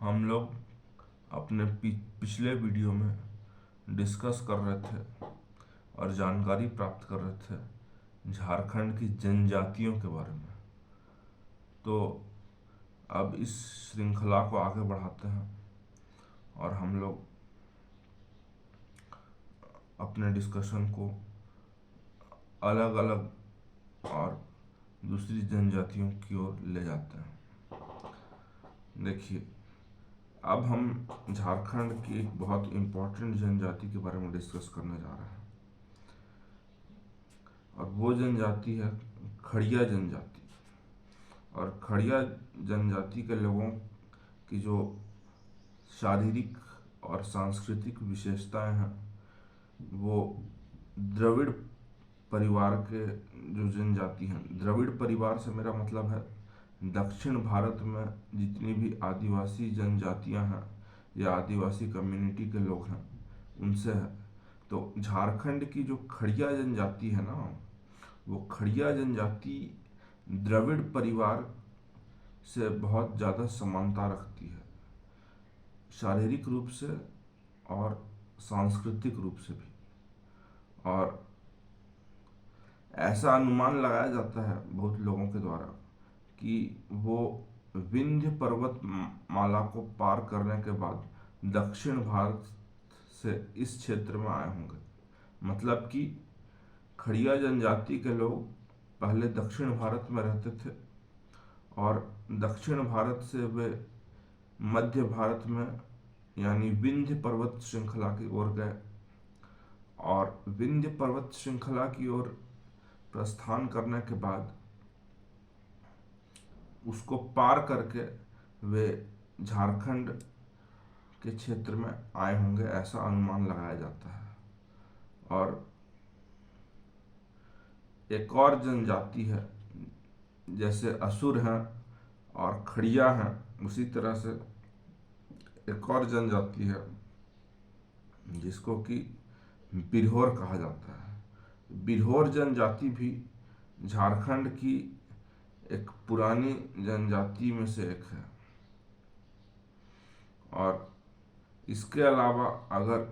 हम लोग अपने पिछले वीडियो में डिस्कस कर रहे थे और जानकारी प्राप्त कर रहे थे झारखंड की जनजातियों के बारे में। तो अब इस श्रृंखला को आगे बढ़ाते हैं और हम लोग अपने डिस्कशन को अलग अलग और दूसरी जनजातियों की ओर ले जाते हैं। देखिए, अब हम झारखंड की एक बहुत इम्पोर्टेंट जनजाति के बारे में डिस्कस करने जा रहे हैं और वो जनजाति है खड़िया जनजाति। और खड़िया जनजाति के लोगों की जो शारीरिक और सांस्कृतिक विशेषताएं हैं वो द्रविड़ परिवार के जो जनजाति हैं, द्रविड़ परिवार से मेरा मतलब है दक्षिण भारत में जितनी भी आदिवासी जनजातियां हैं या आदिवासी कम्युनिटी के लोग हैं उनसे है। तो झारखंड की जो खड़िया जनजाति है ना, वो खड़िया जनजाति द्रविड़ परिवार से बहुत ज़्यादा समानता रखती है, शारीरिक रूप से और सांस्कृतिक रूप से भी। और ऐसा अनुमान लगाया जाता है बहुत लोगों के द्वारा कि वो विंध्य पर्वत माला को पार करने के बाद दक्षिण भारत से इस क्षेत्र में आए होंगे। मतलब कि खड़िया जनजाति के लोग पहले दक्षिण भारत में रहते थे और दक्षिण भारत से वे मध्य भारत में यानी विंध्य पर्वत श्रृंखला की ओर गए और विंध्य पर्वत श्रृंखला की ओर प्रस्थान करने के बाद उसको पार करके वे झारखंड के क्षेत्र में आए होंगे, ऐसा अनुमान लगाया जाता है। और एक और जनजाति है, जैसे असुर हैं और खड़िया हैं, उसी तरह से एक और जनजाति है जिसको कि बिरहोर कहा जाता है। बिरहोर जनजाति भी झारखंड की एक पुरानी जनजाति में से एक है। और इसके अलावा अगर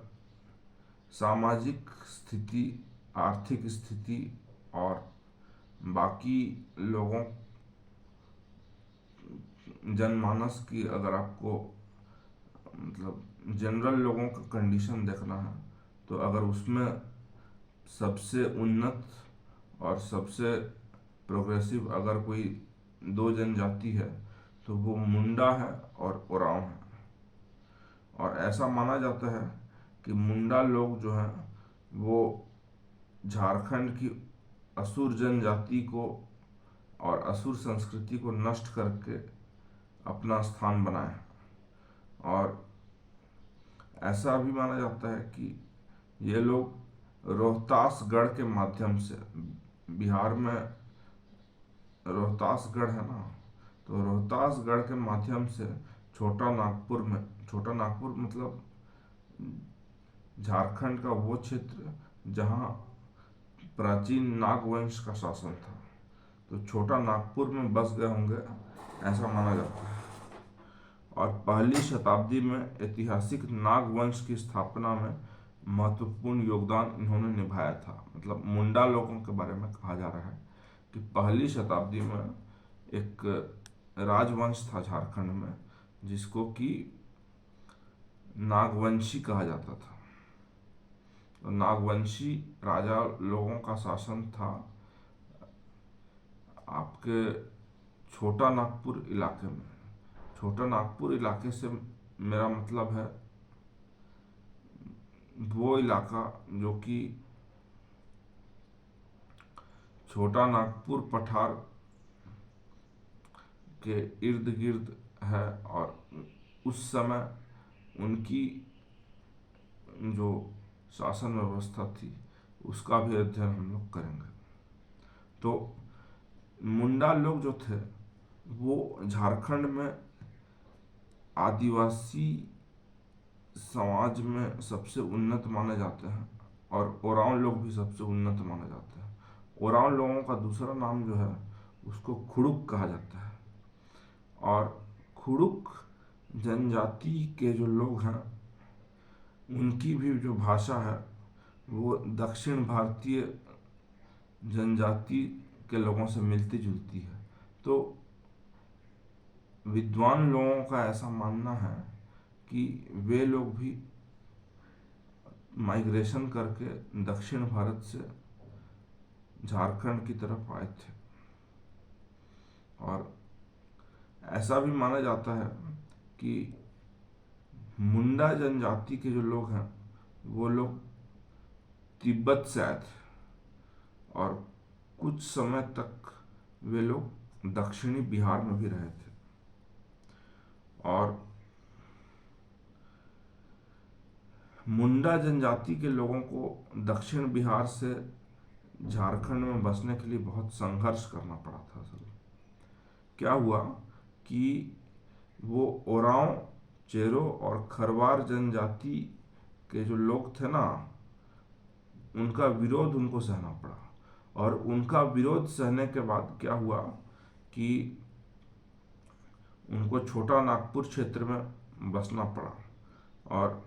सामाजिक स्थिति, आर्थिक स्थिति और बाकी लोगों जनमानस की अगर आपको मतलब जनरल लोगों का कंडीशन देखना है तो अगर उसमें सबसे उन्नत और सबसे प्रोग्रेसिव अगर कोई दो जनजाति है तो वो मुंडा है और ओरांव है। और ऐसा माना जाता है कि मुंडा लोग जो हैं वो झारखंड की असुर जनजाति को और असुर संस्कृति को नष्ट करके अपना स्थान बनाए। और ऐसा भी माना जाता है कि ये लोग रोहतासगढ़ के माध्यम से, बिहार में रोहतासगढ़ है ना, तो रोहतासगढ़ के माध्यम से छोटा नागपुर में, छोटा नागपुर मतलब झारखंड का वो क्षेत्र जहाँ प्राचीन नागवंश का शासन था, तो छोटा नागपुर में बस गए होंगे ऐसा माना जाता है। और पहली शताब्दी में ऐतिहासिक नागवंश की स्थापना में महत्वपूर्ण योगदान इन्होंने निभाया था। मतलब मुंडा लोगों के बारे में कहा जा रहा है कि पहली शताब्दी में एक राजवंश था झारखंड में जिसको कि नागवंशी कहा जाता था। तो नागवंशी राजा लोगों का शासन था आपके छोटा नागपुर इलाके में। छोटा नागपुर इलाके से मेरा मतलब है वो इलाका जो कि छोटा नागपुर पठार के इर्द गिर्द है। और उस समय उनकी जो शासन व्यवस्था थी उसका भी अध्ययन हम लोग करेंगे। तो मुंडा लोग जो थे वो झारखंड में आदिवासी समाज में सबसे उन्नत माने जाते हैं और ओरांव लोग भी सबसे उन्नत माने जाते हैं। ओरांव लोगों का दूसरा नाम जो है उसको खुड़ुक कहा जाता है। और खुड़ुक जनजाति के जो लोग हैं उनकी भी जो भाषा है वो दक्षिण भारतीय जनजाति के लोगों से मिलती जुलती है। तो विद्वान लोगों का ऐसा मानना है कि वे लोग भी माइग्रेशन करके दक्षिण भारत से झारखंड की तरफ आए थे। और ऐसा भी माना जाता है कि मुंडा जनजाति के जो लोग हैं वो लोग तिब्बत से आए थे और कुछ समय तक वे लोग दक्षिणी बिहार में भी रहे थे। और मुंडा जनजाति के लोगों को दक्षिण बिहार से झारखंड में बसने के लिए बहुत संघर्ष करना पड़ा था। असल क्या हुआ कि वो ओरांव, चेरो और खरवार जनजाति के जो लोग थे ना, उनका विरोध उनको सहना पड़ा। और उनका विरोध सहने के बाद क्या हुआ कि उनको छोटा नागपुर क्षेत्र में बसना पड़ा। और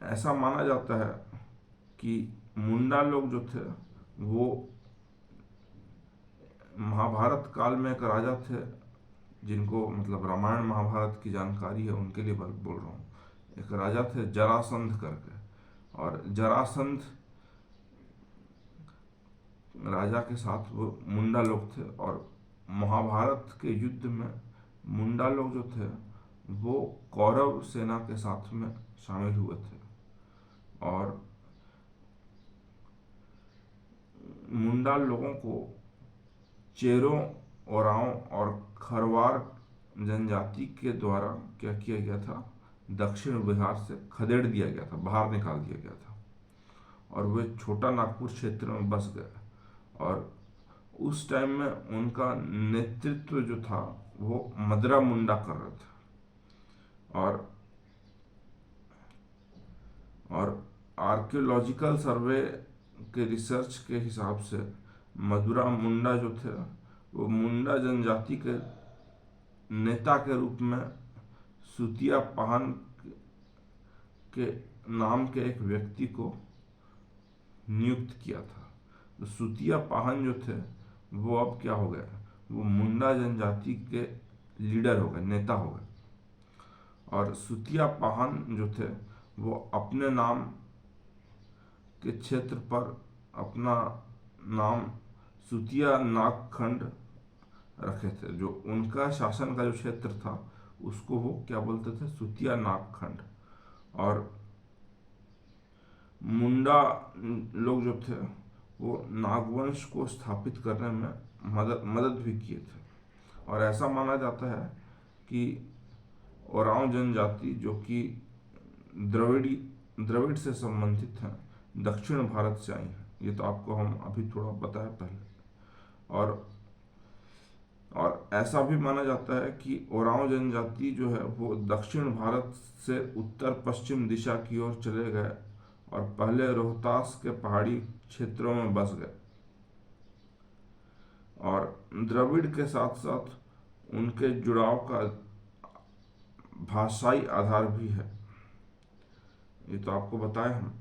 ऐसा माना जाता है कि मुंडा लोग जो थे वो महाभारत काल में एक राजा थे, जिनको मतलब रामायण महाभारत की जानकारी है उनके लिए बोल रहा हूँ। एक राजा थे जरासंध करके, और जरासंध राजा के साथ वो मुंडा लोग थे। और महाभारत के युद्ध में मुंडा लोग जो थे वो कौरव सेना के साथ में शामिल हुए थे। और मुंडा लोगों को चेरों, ओरांव और खरवार जनजाति के द्वारा क्या किया गया था, दक्षिण बिहार से खदेड़ दिया गया था, बाहर निकाल दिया गया था और वे छोटा नागपुर क्षेत्र में बस गए। और उस टाइम में उनका नेतृत्व जो था वो मदरा मुंडा कर रहे थे। और आर्कियोलॉजिकल सर्वे के रिसर्च के हिसाब से मदुरा मुंडा जो थे वो मुंडा जनजाति के नेता के रूप में सुतिया पाहन के नाम के एक व्यक्ति को नियुक्त किया था। तो सुतिया पाहन जो थे वो अब क्या हो गए, वो मुंडा जनजाति के लीडर हो गए, नेता हो गए। और सुतिया पाहन जो थे वो अपने नाम के क्षेत्र पर अपना नाम सुतिया नागखंड रखे थे। जो उनका शासन का जो क्षेत्र था उसको वो क्या बोलते थे, सुतिया नागखंड। और मुंडा लोग जो थे वो नागवंश को स्थापित करने में मदद भी किए थे। और ऐसा माना जाता है कि ओरांव जनजाति जो कि द्रविड़ से संबंधित हैं, दक्षिण भारत से आई हैं। ये तो आपको हम अभी थोड़ा बताया पहले। और ऐसा भी माना जाता है कि ओरांव जनजाति जो है वो दक्षिण भारत से उत्तर पश्चिम दिशा की ओर चले गए और पहले रोहतास के पहाड़ी क्षेत्रों में बस गए। और द्रविड़ के साथ साथ उनके जुड़ाव का भाषाई आधार भी है, ये तो आपको बताया हम।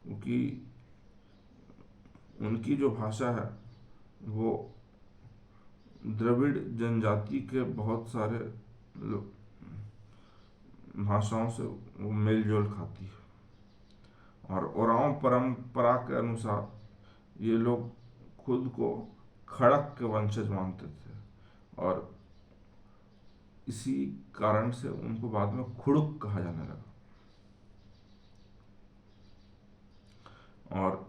क्योंकि उनकी जो भाषा है वो द्रविड़ जनजाति के बहुत सारे भाषाओं से वो मेल जोल खाती है। और ओरांव परंपरा के अनुसार ये लोग खुद को खड़क के वंशज मानते थे और इसी कारण से उनको बाद में खुड़ुक कहा जाने लगा। और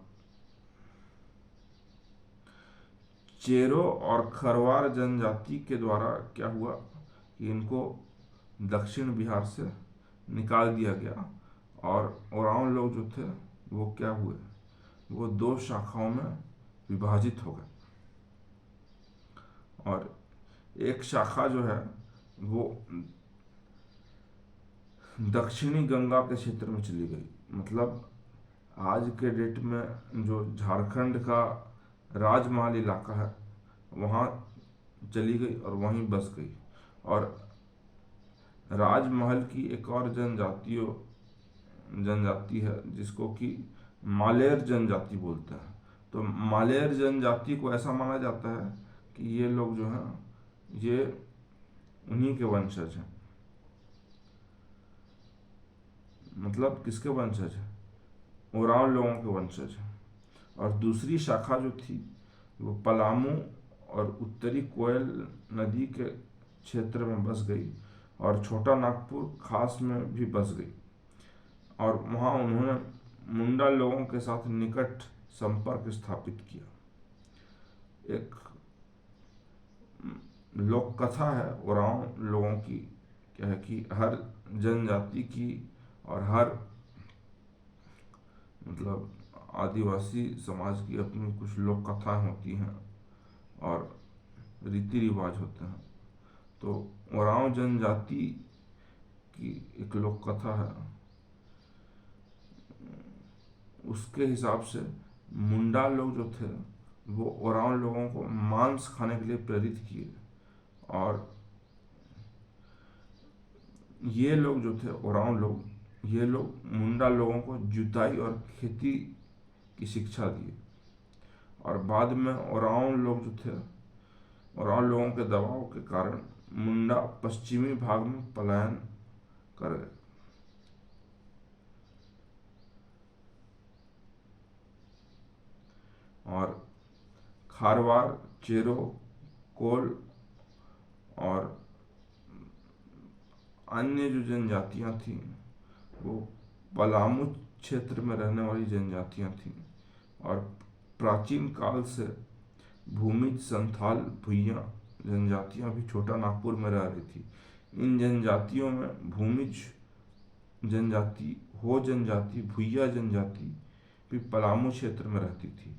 चेरो और खरवार जनजाति के द्वारा क्या हुआ कि इनको दक्षिण बिहार से निकाल दिया गया। और ओरांव लोग जो थे वो क्या हुए, वो दो शाखाओं में विभाजित हो गए। और एक शाखा जो है वो दक्षिणी गंगा के क्षेत्र में चली गई। मतलब आज के डेट में जो झारखंड का राजमहल इलाका है वहाँ चली गई और वहीं बस गई। और राजमहल की एक और जनजाति है जिसको कि मालेर जनजाति बोलते हैं। तो मालेर जनजाति को ऐसा माना जाता है कि ये लोग जो हैं ये उन्हीं के वंशज हैं। मतलब किसके वंशज हैं? ओरांव लोगों के वंशज हैं। और दूसरी शाखा जो थी वो पलामू और उत्तरी कोयल नदी के क्षेत्र में बस गई और छोटा नागपुर खास में भी बस गई। और वहाँ उन्होंने मुंडा लोगों के साथ निकट संपर्क स्थापित किया। एक लोक कथा है ओरांव लोगों की, क्या है कि हर जनजाति की और हर मतलब आदिवासी समाज की अपनी कुछ लोक कथाएं होती हैं और रीति रिवाज होते हैं। तो ओरांव जनजाति की एक लोक कथा है, उसके हिसाब से मुंडा लोग जो थे वो ओरांव लोगों को मांस खाने के लिए प्रेरित किए। और ये लोग जो थे ओरांव लोग, ये लोग मुंडा लोगों को जुताई और खेती की शिक्षा दी। और बाद में ओरांव लोग जो थे, ओरांव लोगों के दबाव के कारण मुंडा पश्चिमी भाग में पलायन कर गए। और खारवार, चेरो, कोल और अन्य जो जनजातियां थीं वो पलामू क्षेत्र में रहने वाली जनजातियां थीं। और प्राचीन काल से भूमिज, संथाल, भुइयां जनजातियां भी छोटा नागपुर में रह रही थी। इन जनजातियों में भूमिज जनजाति, हो जनजाति, भुइया जनजाति भी पलामू क्षेत्र में रहती थी।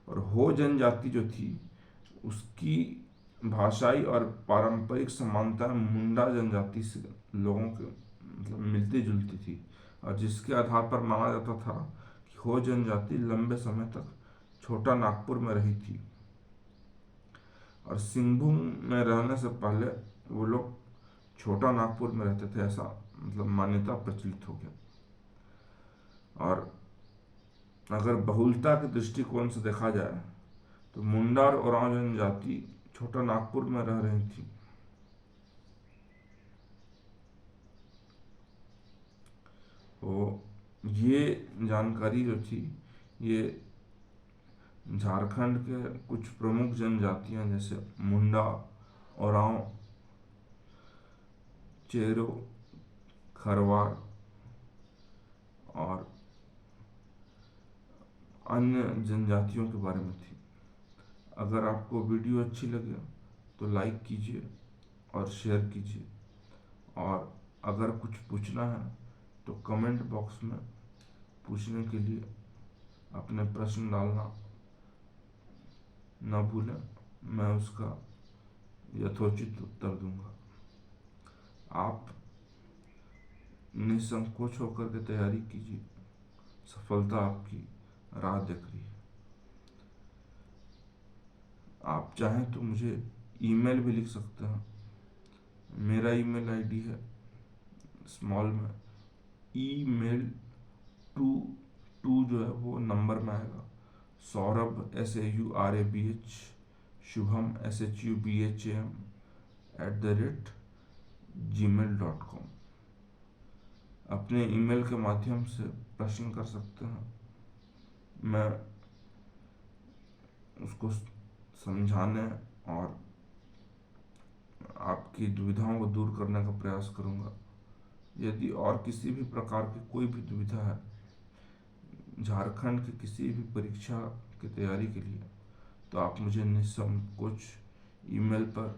और हो जनजाति जो थी उसकी भाषाई और पारंपरिक समानता मुंडा जनजाति से लोगों के मतलब मिलती जुलती थी। और जिसके आधार पर माना जाता था कि हो जनजाति लंबे समय तक छोटा नागपुर में रही थी और सिंहभूम में रहने से पहले वो लोग छोटा नागपुर में रहते थे, ऐसा मतलब मान्यता प्रचलित हो गया। और अगर बहुलता के दृष्टिकोण से देखा जाए तो मुंडा और ओरांव जनजाति छोटा नागपुर में रह रही थी। तो ये जानकारी जो थी ये झारखंड के कुछ प्रमुख जनजातियां जैसे मुंडा, ओरांव, चेरो, खरवार और अन्य जनजातियों के बारे में थी। अगर आपको वीडियो अच्छी लगे तो लाइक कीजिए और शेयर कीजिए। और अगर कुछ पूछना है तो कमेंट बॉक्स में पूछने के लिए अपने प्रश्न डालना न भूलें, मैं उसका यथोचित उत्तर दूंगा। आप निसंकोच होकर के तैयारी कीजिए, सफलता आपकी राह देख रही है। आप चाहें तो मुझे ईमेल भी लिख सकते हैं। मेरा ईमेल आईडी है स्मॉल में ईमेल टू जो है वो नंबर में आएगा, Saurabh SAURABH, Shubham SHUBHAM @gmail.com। अपने ईमेल के माध्यम से प्रश्न कर सकते हैं, मैं उसको समझाने और आपकी दुविधाओं को दूर करने का प्रयास करूंगा। यदि और किसी भी प्रकार की कोई भी दुविधा है झारखंड की किसी भी परीक्षा की तैयारी के लिए, तो आप मुझे निसंकोच ईमेल पर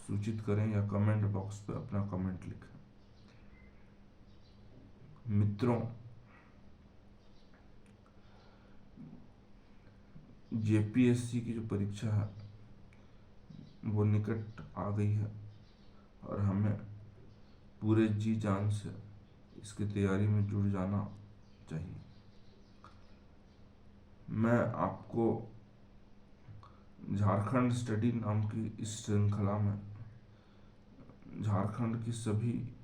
सूचित करें या कमेंट बॉक्स पर अपना कमेंट लिखें। मित्रों, JPSC की जो परीक्षा है वो निकट आ गई है और हमें पूरे जी जान से इसकी तैयारी में जुड़ जाना चाहिए। मैं आपको झारखंड स्टडी नाम की इस श्रृंखला में झारखंड की सभी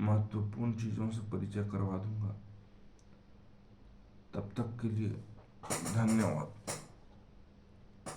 महत्वपूर्ण चीज़ों से परिचय करवा दूंगा। तब तक के लिए धन्यवाद।